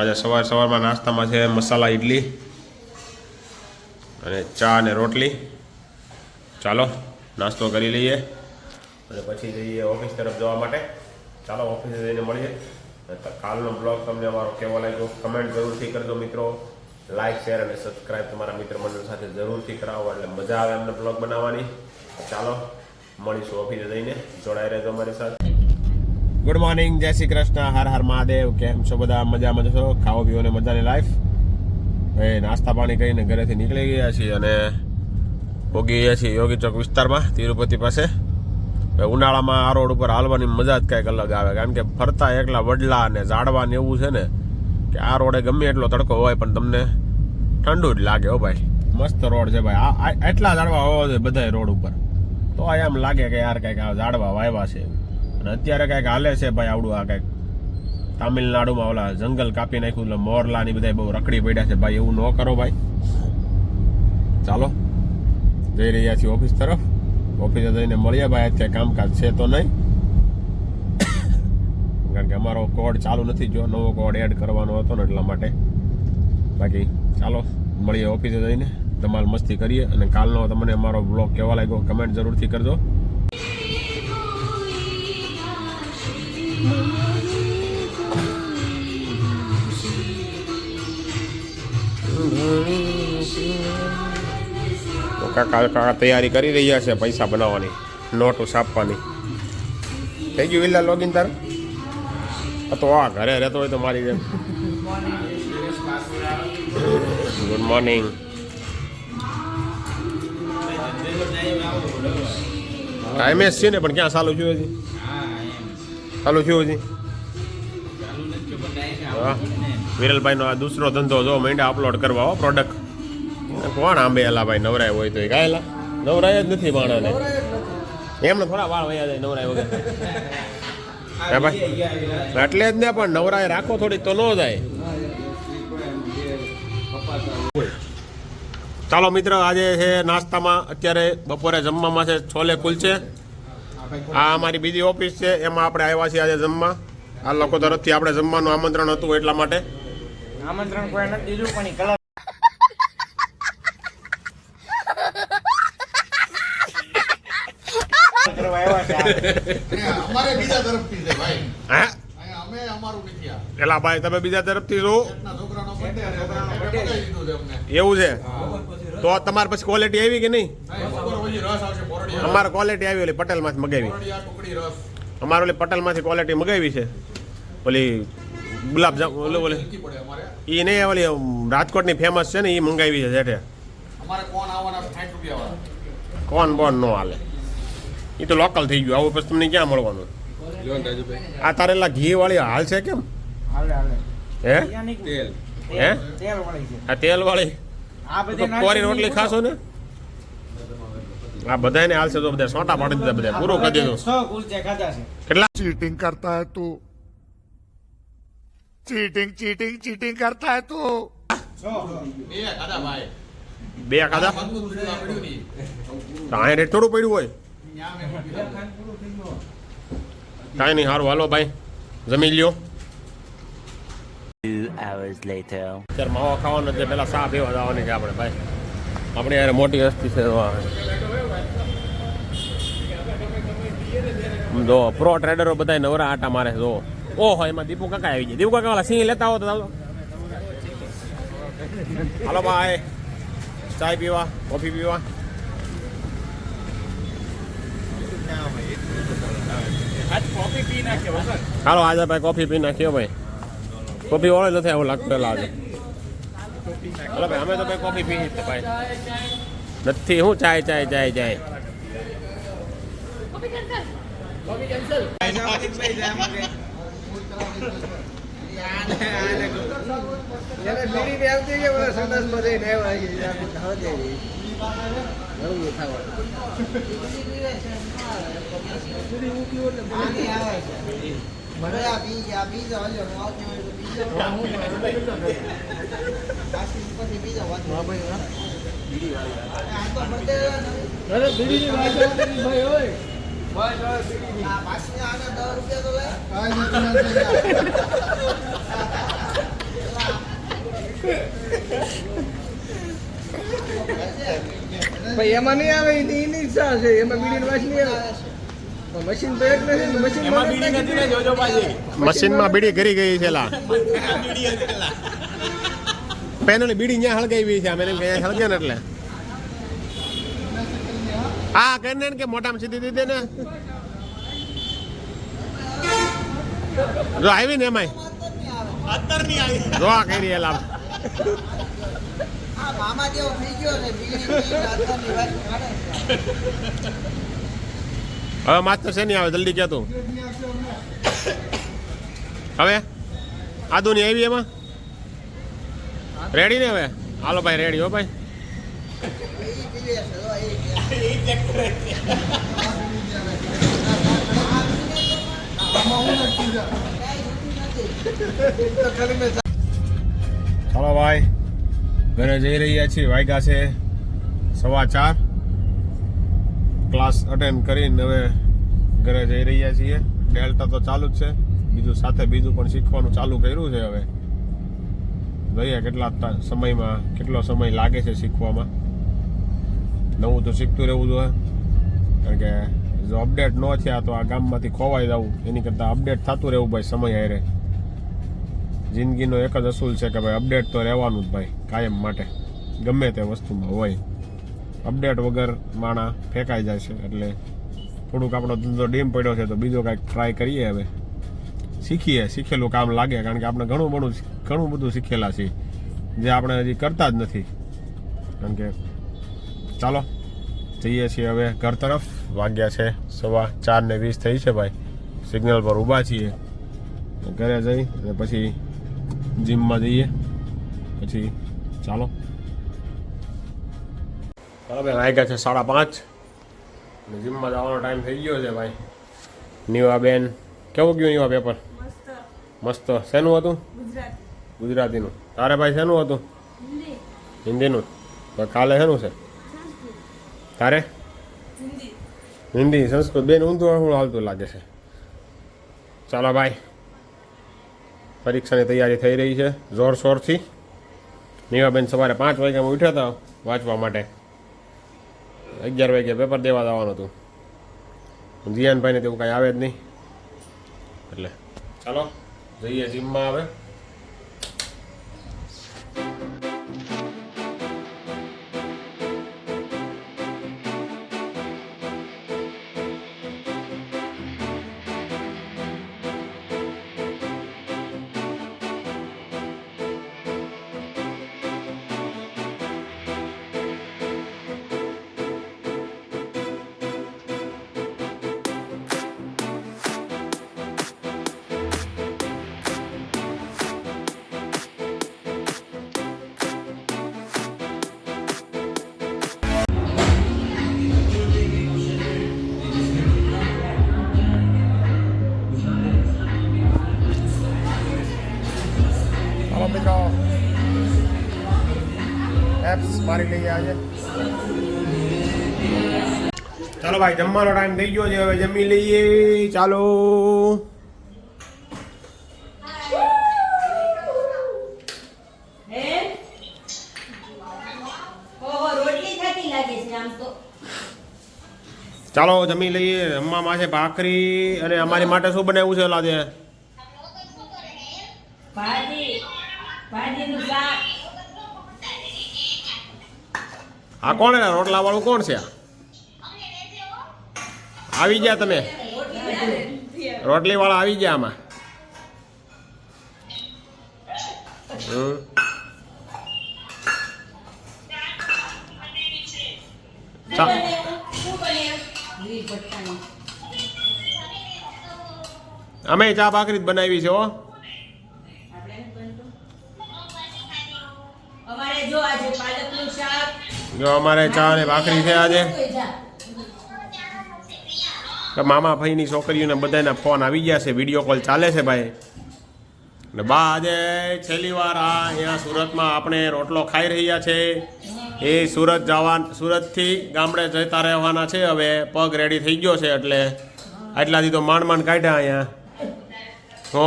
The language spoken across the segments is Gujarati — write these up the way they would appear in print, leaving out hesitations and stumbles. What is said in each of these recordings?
આજે સવારમાં નાસ્તામાં છે મસાલા ઇડલી અને ચા અને રોટલી. ચાલો નાસ્તો કરી લઈએ અને પછી જઈએ ઓફિસ તરફ જવા માટે. ચાલો ઓફિસે જઈને મળીએ. કાલનો બ્લોગ તમને અમારો કેવો લાગ્યો કમેન્ટ જરૂરથી કરજો મિત્રો. લાઇક શેર અને સબસ્ક્રાઈબ તમારા મિત્ર મંડળ સાથે જરૂરથી કરાવો એટલે મજા આવે અમને બ્લોગ બનાવવાની. ચાલો મળીશું ઓફિસે જઈને. જોડાઈ રહેજો અમારી સાથે. ગુડ મોર્નિંગ, જય શ્રી કૃષ્ણ, હર હર મહાદેવ. કેમ છો બધા? મજામાં છો? ખાઓ પીઓ ને મજાની લાઈફ. એ નાસ્તા પાણી કરીને ઘરેથી નીકળી ગયા છીએ અને પોગી ગયા છીએ યોગી ચોક વિસ્તારમાં તિરુપતિ પાસે. ઉનાળામાં આ રોડ ઉપર હાલવાની મજા જ કંઈક અલગ આવે, કારણ કે ફરતા એકલા વડલા અને ઝાડવા ને એવું છે ને કે આ રોડે ગમે એટલો તડકો હોય પણ તમને ઠંડુ જ લાગે. હો ભાઈ, મસ્ત રોડ છે ભાઈ. આ એટલા ઝાડવા હોવા જોઈએ બધા રોડ ઉપર, તો એમ લાગે કે યાર કંઈક આ ઝાડવા વાવ્યા છે. અને અત્યારે કંઈક હાલે છે ભાઈ આવડું આ કંઈક તામિલનાડુમાં ઓલા જંગલ કાપી નાખ્યું એટલે મોરલા ની બધા બહુ રખડી પડ્યા છે ભાઈ. એવું ન કરો ભાઈ. ચાલો જઈ રહ્યા છીએ ઓફિસ તરફ. ઓફિસે જઈને મળીએ ભાઈ. અત્યારે કામકાજ છે તો નહીં, કારણ કે અમારો કોડ ચાલુ નથી, જો નવો કોડ એડ કરવાનો હતો ને એટલા માટે. બાકી ચાલો મળીએ ઓફિસે જઈને, ધમાલ મસ્તી કરીએ. અને કાલનો તમને અમારો બ્લોગ કેવો લાગ્યો કમેન્ટ જરૂરથી કરજો. કાકા તૈયારી કરી રહ્યા છે પૈસા બનાવવાની, નોટો છાપવાની. થઈ ગયું વિલ્લા લોગિન તાર? તો આ ઘરે રહેતો હોય તો મારી જેમ. Good morning. ટાઈમે છે ને પણ ક્યાં ચાલુ થયું હજી? ચાલુ થયું હજી? હા, વિરલભાઈનો આ દૂસરો ધંધો જો માંડ્યા અપલોડ કરવા. હો પ્રોડક્ટ કોણ આંબે એલા ભાઈ નવરાય હોય તો ગાયેલા નવરાય જ નથી માણાને. એમને થોડા વાળ વયા જાય નવરાય વગર. હે ભાઈ, એટલે જ ને, પણ નવરાય રાખો થોડી તો ન જાય. ચાલો મિત્ર, આજે છે નાસ્તામાં અત્યારે બપોરે જમવામાં છે છોલે કુલચે. આ અમારી બીજી ઓફિસ છે, એમાં આપણે આવ્યા છીએ આજે જમવા. આ લોકો તરફથી આપણે જમવાનું આમંત્રણ હતું એટલા માટે. આમંત્રણ કોઈ નથી દીધું પણ કલર એલા ભાઈ તમે બીજા તરફથી છો એવું છે? તો તમારે પછી ક્વોલિટી આવી કે નહીં? અમારે ક્વોલિટી આવી, ઓલી પટેલ માંથી મગાવી. અમારે ઓલી પટેલ માંથી ક્વોલિટી મગાવી છે. ઓલી ગુલાબ જામુન ઓલી એ નહીં, ઓલી રાજકોટની ફેમસ છે ને એ મંગાવી છે જેઠે. કોણ બોન નો હાલે, એ તો લોકલ થઈ ગયું. આવું પછી તમને ક્યાં મળવાનું? આ તારેલા ઘી વાળી હાલ છે કેમ? હે હે આ તેલ વાળી કોરી રોટલી ખાશો ને? આ બધાને હાલ છે તો બધા સોટા પાડી દીધા, બધા પૂરું કરી દીધું. કેટલા चीटिंग करता है तू, चीटिंग चीटिंग चीटिंग करता है तू. બે ખાધા? કાંઈ રેટ થોડું પડ્યું હોય? કાંઈ નહીં, સારું હાલો ભાઈ જમી લ્યો. 2 hours later. અત્યારે માવા ખાવાનો છે, પેલા સા પીવા જવાની છે આપણે ભાઈ. આપણે યાર મોટી હસ્તી છે. જો પ્રો ટ્રેડરો બધા નવરા આટા મારે જો. ઓહો, એમાં દીપુ કાકા આવી ગયા. દીપુ કાકા વાળા સિંહ લેતા આવો તો ચાલો. હાલો ભાઈ, ચાય પીવા, કોફી પીવા. હાલો આજે ભાઈ કોફી પી નાખ્યો ભાઈ. કોફી વાળો નથી એવું લાગતું પેલા આજે. હાલો ભાઈ, અમે તો ભાઈ કોફી પી ભાઈ નથી. હું ચાય ચાય ચાય ચાય ભાઈ એમાં નહીં આવે એની ઈચ્છા છે એમાં બીડીની વાસ નહીં આવે મશીન તો એક નથી ને મશીન એમાં બીડી નથી ને જોજો પાછી મશીનમાં બીડી કરી ગઈ છે લા પેનોની બીડી ત્યાં હળગાવી છે અમે એમ કે હળગે ને એટલે હા કરીને કે મોટામાં સીધી દીધી ને જો આવી ને એમાંય અત્તર નહીં આવી જો આ કરી એલા મામા જેવો થઈ ગયો છે બીડી હવે માસ્તર છે નહીં આવે જલ્દી કે તું હવે આદુ ની આવી એમાં રેડી ને હવે હાલો ભાઈ રેડી હો ભાઈ ચાલો ભાઈ ઘરે જઈ રહ્યા છીએ વાગ્યા છે 4:15 ક્લાસ અટેન્ડ કરીને હવે ઘરે જઈ રહ્યા છીએ ડેલ્ટા તો ચાલુ જ છે બીજું સાથે બીજું પણ શીખવાનું ચાલુ કર્યું છે હવે જોઈએ સમયમાં કેટલો સમય લાગે છે શીખવામાં નવું તો શીખતું રહેવું જોઈએ કારણ કે જો અપડેટ ન થયા તો આ ગામમાંથી ખોવાઈ જવું એની કરતાં અપડેટ થતું રહેવું ભાઈ સમય હારે જિંદગીનો એક જ અસૂલ છે કે ભાઈ અપડેટ તો રહેવાનું જ ભાઈ કાયમ માટે ગમે તે વસ્તુમાં હોય અપડેટ વગર માણા ફેંકાઈ જાય છે એટલે થોડુંક આપણો ધંધો ડીમ પડ્યો છે તો બીજો કાંઈક ટ્રાય કરીએ હવે શીખેલું કામ લાગે કારણ કે આપણે ઘણું બધું શીખેલા છીએ જે આપણે હજી કરતા જ નથી કારણ કે ચાલો જઈએ છીએ હવે ઘર તરફ વાગ્યા છે 4:20 થઈ છે ભાઈ સિગ્નલ પર ઊભા છીએ ઘરે જઈ અને પછી જીમમાં જઈએ પછી ચાલો બેન વાગ્યા છે 5:30 અને જીમમાં જવાનો ટાઈમ થઈ ગયો છે ભાઈ નીવા બેન કેવું ગયું નીવા પેપર મસ્ત શેનું હતું ગુજરાતીનું તારે ભાઈ શેનું હતું હિન્દીનું તો કાલે શેનું છે તારે હિન્દી સંસ્કૃત બેન ઊંધું શું હાલતું લાગે છે ચાલો ભાઈ પરીક્ષાની તૈયારી થઈ રહી છે જોરશોરથી નીવાબેન સવારે 5 વાગ્યામાં ઉઠ્યા હતા વાંચવા માટે 11 વાગે પેપર દેવા જવાનું હતું જીયાનભાઈને તેવું કાંઈ આવે જ નહીં એટલે ચાલો જઈએ જીમમાં હવે મિત્રો એપ્સ મારી લઈએ આજે ચાલો ભાઈ જમવાનો ટાઈમ થઈ ગયો છે હવે જમી લઈએ ચાલો ચાલો જમી લઈએ જમવામાં છે ભાખરી અને અમારી માટે શું બનાવ્યું છે લાદે આ કોણ છે રોટલા વાળું કોણ છે આવી ગયા તમે રોટલી વાળા આવી ગયા આમાં અમે ચા ભાખરી જ બનાવી છે હો જો અમારે ચા અને ભાખરી છે આજે મામા ભાઈની છોકરીઓને બધાના ફોન આવી ગયા છે વિડીયો કોલ ચાલે છે ભાઈ ને બા આજે છેલ્લી વાર આ અહીંયા સુરતમાં આપણે રોટલો ખાઈ રહ્યા છે એ સુરતથી ગામડે જતા રહેવાના છે હવે પગ રેડી થઈ ગયો છે એટલે આટલાથી તો માંડ કાઢ્યા અહીંયા હો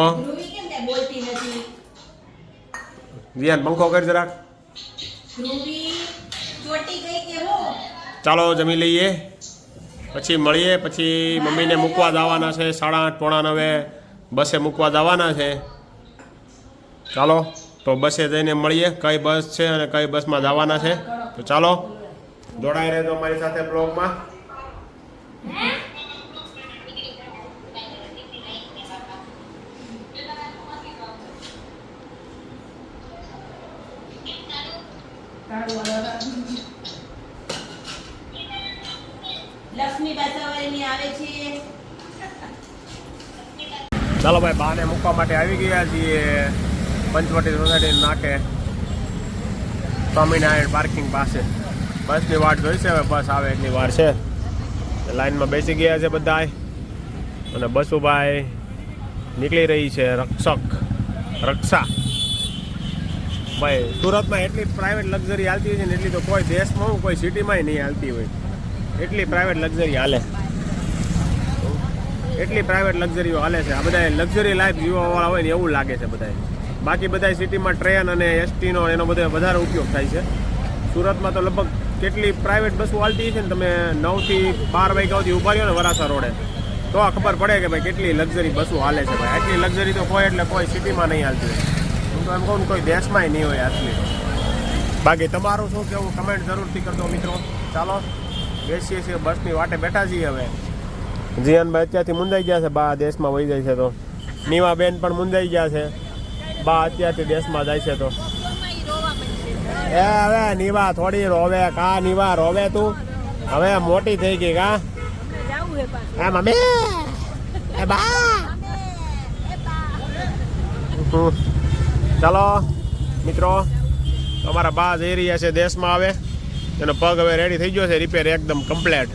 જીયાન પંખો કરી જરાક. ધ્રુવી ચોટી ગઈ કે હું ચાલો જમી લઈએ, પછી મળીએ. પછી મમ્મીને મૂકવા જવાના છે 8:30 પોણા 9 બસે મૂકવા જવાના છે. ચાલો તો બસે જઈને મળીએ કઈ બસ છે અને કઈ બસમાં જવાના છે. તો ચાલો જોડાઈ રહેજો અમારી સાથે બ્લોગમાં. લક્ષ્મી બાસાવાળીની આવે છે. ચાલો ભાઈ, બાને મૂકવા માટે આવી ગયા છીએ પંચવટી સોસાયટી નાકે સ્વામિનારાયણ પાર્કિંગ પાસે. બસની વાટ જોઈ છે, હવે બસ આવે એટલી વાર છે. લાઈનમાં બેસી ગયા છે બધા અને બસુભાઈ નીકળી રહી છે. રક્ષા ભાઈ, સુરતમાં એટલી પ્રાઇવેટ લક્ઝરી હાલતી હોય છે ને એટલી તો કોઈ દેશમાં કોઈ સિટીમાં નહીં હાલતી હોય. એટલી પ્રાઇવેટ લક્ઝરી હાલે, એટલી પ્રાઇવેટ લક્ઝરીઓ હાલે છે. આ બધા લક્ઝરી લાઈફ જીવવાવાળા હોય ને એવું લાગે છે બધા. બાકી બધા સિટીમાં ટ્રેન અને એસટીનો એનો બધો વધારે ઉપયોગ થાય છે. સુરતમાં તો લગભગ કેટલી પ્રાઇવેટ બસો હાલતી છે ને, તમે 9 થી 12 વાગ્યાથી ઊભા રહ્યો ને વરાસા રોડે તો ખબર પડે કે ભાઈ કેટલી લક્ઝરી બસો હાલે છે. ભાઈ આટલી લક્ઝરી તો કોઈ એટલે કોઈ સિટીમાં નહીં હાલતી હોય. હું તો એમ કહું કોઈ દેશમાંય નહીં હોય આટલી. બાકી તમારું શું કેવું કમેન્ટ જરૂરથી કરજો મિત્રો. ચાલો બેસીએ છીએ, બસની વાટે બેઠા છીએ. હવે જીયાનભાઈ અત્યારથી મુંજાઈ ગયા છે, બા દેશમાં વહી જાય છે તો. નીવાબેન પણ મુંજાઈ ગયા છે, બા અત્યારથી દેશમાં જાય છે તો. એ હવે નીવા થોડી રોવે કા, નીવા રોવે તું હવે મોટી થઈ ગઈ કા. એ મમ્મી એ બા. ચાલો મિત્રો, અમારા બા જઈ રહ્યા છે દેશમાં. આવે એનો પગ હવે રેડી થઈ ગયો છે, રિપેર એકદમ કમ્પ્લેટ.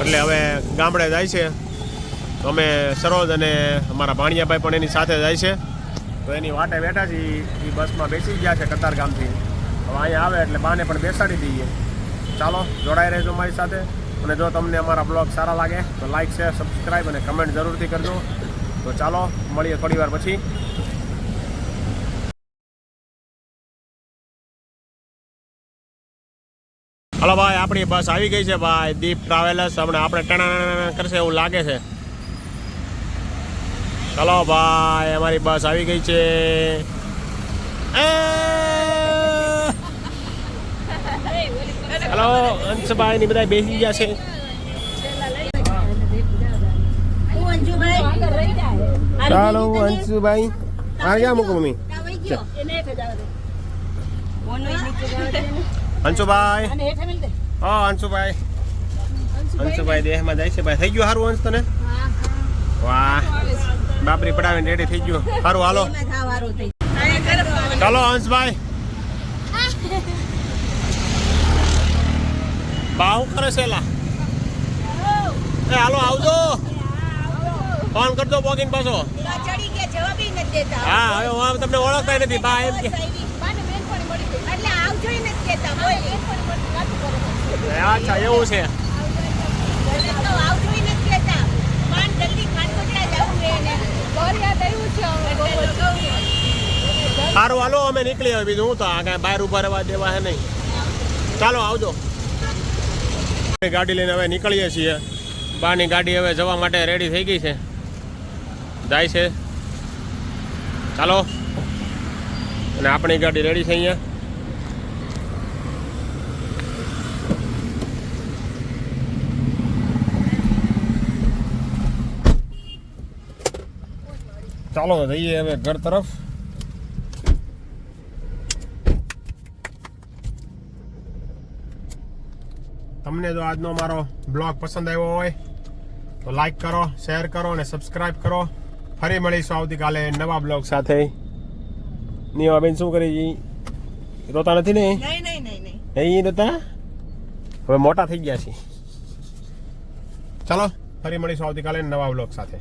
એટલે હવે ગામડે જાય છે. અમે સરોજ અને અમારા ભાણિયાભાઈ પણ એની સાથે જાય છે. તો એની વાટે બેઠા છીએ. એ બસમાં બેસી ગયા છે કતારગામથી. હવે અહીંયા આવે એટલે બાને પણ બેસાડી દઈએ. ચાલો જોડાઈ રહેજો મારી સાથે. અને જો તમને અમારા બ્લોગ સારા લાગે તો લાઈક, શેર, સબસ્ક્રાઈબ અને કમેન્ટ જરૂરથી કરજો. તો ચાલો મળીએ થોડી વાર પછી. હલો ભાઈ, આપણી બસ આવી ગઈ છે ભાઈ, દીપ ટ્રાવેલર્સ. હમણાં આપણે ટણા કરશે એવું લાગે છે. ચલો ભાઈ, અમારી બસ આવી ગઈ છે. હલો અંશભાઈ ની બધા બેસી ગયા છે. ચાલો અંશુભાઈ આ ક્યાં મૂકું મમ્મી? અંશુભાઈ, હા અંશુભાઈ, અંશુભાઈ દેહમાં જાય છે ભાઈ. થઈ ગયું સારું અંશ તને? વાહ, બાપરી પડાવીને રેડી થઈ ગયું. સારું હાલો ચાલો અંશભાઈ. બા શું કરે છે લા? એ હાલો આવજો, ફોન કરજો બોગીન પાછો. હા હવે હું તમને ઓળખતા નથી બા એમ કે. અચ્છા એવું છે. સારું હાલો અમે નીકળી હવે. બીજું હું તો આ બહાર ઉભા રહેવા દેવા હે નહીં. ચાલો આવજો. ગાડી લઈને હવે નીકળીએ છીએ. બાની ગાડી હવે જવા માટે રેડી થઈ ગઈ છે, જાય છે. ચાલો, અને આપણી ગાડી રેડી છે અહીંયા. ચાલો જઈએ હવે ઘર તરફ. તમને જો આજનો મારો બ્લોગ પસંદ આવ્યો હોય તો લાઈક કરો, શેર કરો અને સબસ્ક્રાઈબ કરો. ફરી મળીશું આવતીકાલે નવા બ્લોગ સાથે. નીવાબેન શું કરી? રોતા નથી ને? નહીં રોતા, હવે મોટા થઈ ગયા છે. ચાલો ફરી મળીશું આવતીકાલે નવા બ્લોગ સાથે.